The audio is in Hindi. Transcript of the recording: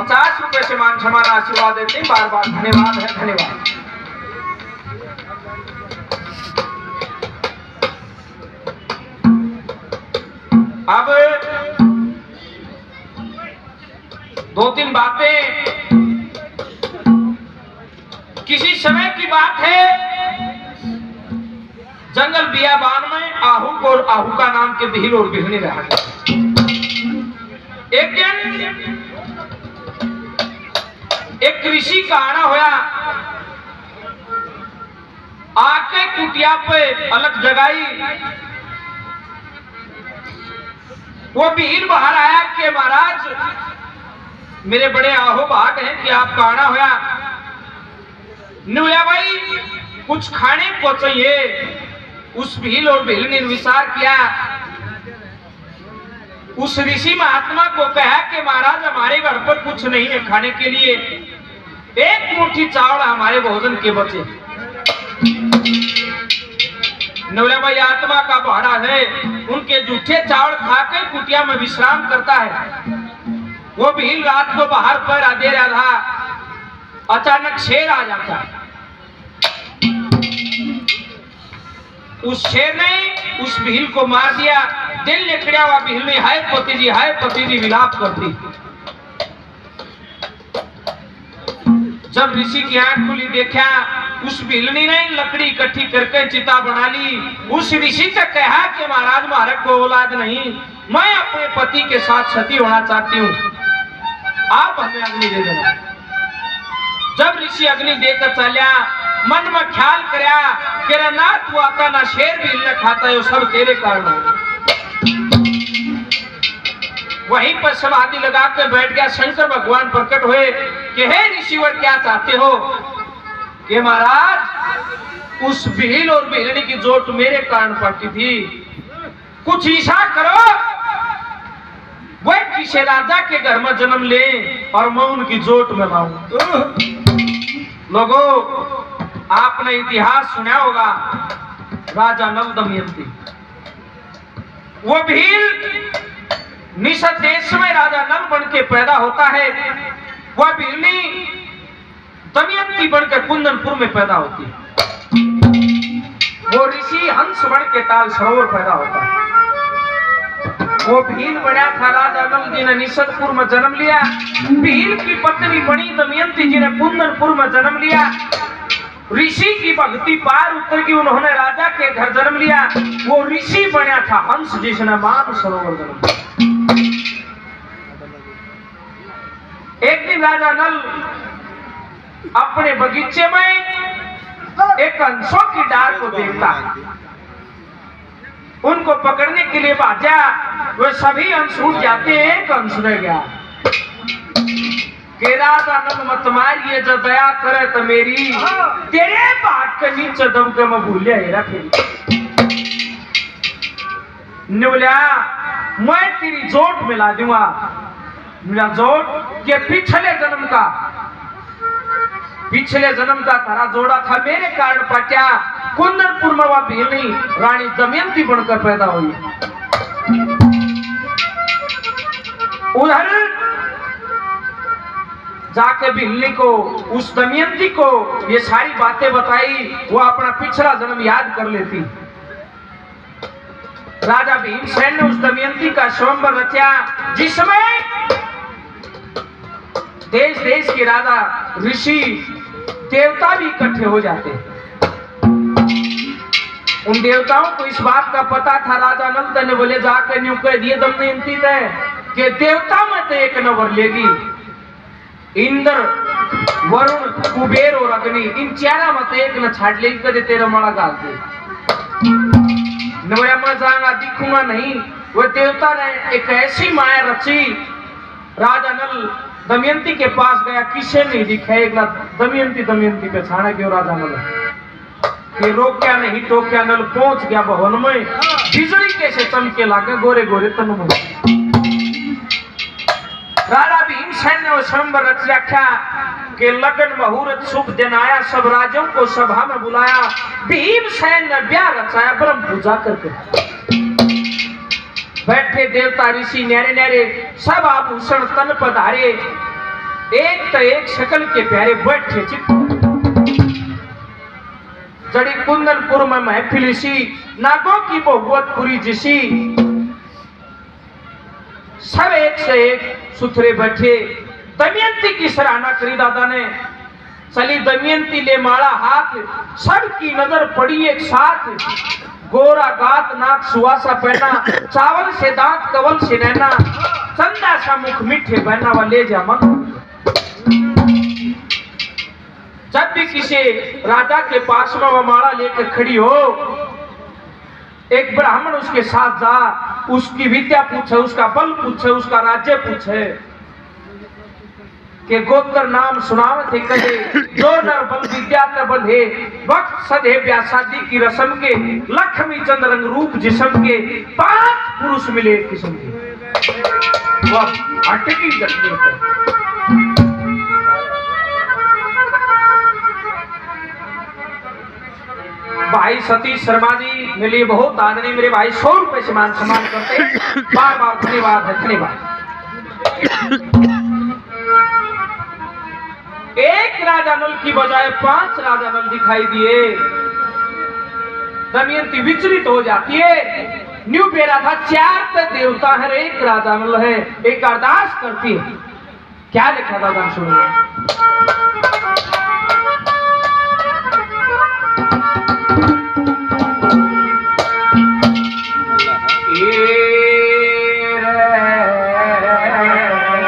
₹50 से मान हमारा आशीर्वाद देते हैं। बार बार धन्यवाद है, धन्यवाद। अब 2-3 बातें, किसी समय की बात है, जंगल बियाबान में आहू और आहू का नाम के भील और बिहनी रहा। एक दिन एक ऋषि का आना होया, आके कुटिया पे अलग जगाई। वो भील बाहर आया कि महाराज मेरे बड़े आहो भाग हैं कि आपका आना होया। बोला भाई कुछ खाने को चाहिए। उस भील और भील ने विचार किया, उस ऋषि महात्मा को कहा कि महाराज हमारे घर पर कुछ नहीं है खाने के लिए, एक मुट्ठी चावल हमारे भोजन के बचे। बोला भाई आत्मा का भाड़ा है, उनके जूठे चावल खाकर कुटिया में विश्राम करता है। वो भील रात को बाहर पर दे रहा था, अचानक शेर आ जाता है। उस शेर ने उस भील को मार दिया। दिल निकलिया हुआ भील ने हाय पति जी विलाप करती। जब ऋषि की आंख खुली, देखा उस भीलनी ने लकड़ी इकट्ठी करके चिता बना ली। उस ऋषि से कहा कि महाराज हमारे को औलाद नहीं, मैं अपने पति के साथ सती होना चाहती हूँ, आप हमें अग्नि दे देना। जब ऋषि अग्नि देकर चलिया, मन में ख्याल करया कि ना तू आता ना शेर भील ने खाता है, वो सब तेरे कारण हो। वहीं पर समाधि लगा के बैठ गया। शंकर भगवान प्रकट हुए कि हे ऋषिवर क्या चाहते हो? कि महाराज उस भील और भीलनी की जोट मेरे कारण पड़ती थी, कुछ ईशा करो वह किसी राजा के घर में जन्म ले और मैं उनकी जोट में लाऊं। लोगों आपने इतिहास सुना होगा, राजा नल दमयंती। वो भील निषद देश में राजा नल बन के पैदा होता है। वह भीलनी दमयंती बनकर कुंदनपुर में पैदा होती है। वो ऋषि हंस बन के ताल सरोवर पैदा होता है। वो भील बना था, राजा नल जी ने निषदपुर में जन्म लिया। भील की पत्नी बनी दमयंती जी ने कुंदनपुर में जन्म लिया। ऋषि की भक्ति पार उतर की, उन्होंने राजा के घर जन्म लिया। वो ऋषि बना था हंस, जिसने मान सरोवर जन्म लिया। एक दिन राजा नल अपने बगीचे में एक हंसों की डाल को देखता, उनको पकड़ने के लिए भाजा। वे सभी हंस उठ जाते, एक हंस रह गया। कि राजा नल मत मारिए, जब दया करे तो मेरी, तेरे बात के नीचे दब के मैं भूलिया रखे। बोला मैं तेरी जोट मिला दूंगा। मेरा जोट के पिछले जन्म का तारा जोड़ा था, मेरे कारण पाट्या कुंदनपुर में वह भीलनी रानी दमयंती बनकर पैदा हुई। उधर जाके भीलनी को, उस दमयंती को ये सारी बातें बताई। वो अपना पिछला जन्म याद कर लेती। राजा भीमसेन ने उस दमयंती का स्वयंवर रचा, जिसमें देश देश के राजा ऋषि देवता भी इकट्ठे हो जाते। उन देवताओं को इस बात का पता था। राजा नल ने बोले जाकर न्यू कह दिए दमयंती ने कि देवता में तो एक नंबर लेगी। इंद्र, वरुण, कुबेर और अग्नि इन चारा मत एक न छाड़ ले कदे तेरा माला गालते नवया में जाऊंगा दिखूंगा नहीं। वह देवता ने एक ऐसी माया रची, राजा नल दमयंती के पास गया, किसे नहीं दिखा, एक दमयंती दमयंती पे छाना क्यों राजा नल कि रोक्या नहीं टोक्या, नल पहुंच गया भवन में, बिजली कैसे चमके लागे गोरे गोरे तन में। राजा भीमसेन ने स्वयंवर रच रखा कि लगन मुहूर्त शुभ दिन आया, सब राजों को सभा में बुलाया, भीमसेन ने ब्याह रचाया ब्रह्म पूजा करके। बैठे देवता ऋषि न्यारे न्यारे सब आभूषण तन पधारे, एक तो एक शकल के प्यारे बैठे चित्त जड़ी कुंदनपुर में महफिल सी, नागों की बहुवतपुरी जिसी, सब एक से एक सुथरे बैठे। दमयंती की सराहना करी दादा ने, चली दमयंती ले माड़ा हाथ, सबकी नजर पड़ी एक साथ, गोरा गात नाक सुहासा पहना, चावल से दांत कवल से नैना, चंदा सा मुख मीठे बहना वाले जा मन। जब भी किसी राजा के पास में वह माला लेकर खड़ी हो, एक ब्राह्मण उसके साथ जा, उसकी विद्या पूछे, उसका बल पूछे, उसका राज्य पूछे, के गोत्र नाम सुनावत है कहे, जो नर बल विद्या त बंधे, वक्त सदे ब्याह शादी की रस्म के, लक्ष्मी चंद्र रंग रूप जिस्म के, 5 पुरुष मिले किस्म के। वह अटकी जटनी है। भाई सतीश शर्मा जी मेरे लिए बहुत आदरणीय, मेरे भाई 100 रुपए से मान सम्मान करते, बार बार धन्यवाद है, धन्यवाद। एक राजा नल की बजाय 5 राजा नल दिखाई दिए। दमयंती विचलित हो जाती है, न्यू बेरा था 4 देवता है, एक राजा नल है, एक अरदास करती है। क्या लिखा था सुनिए।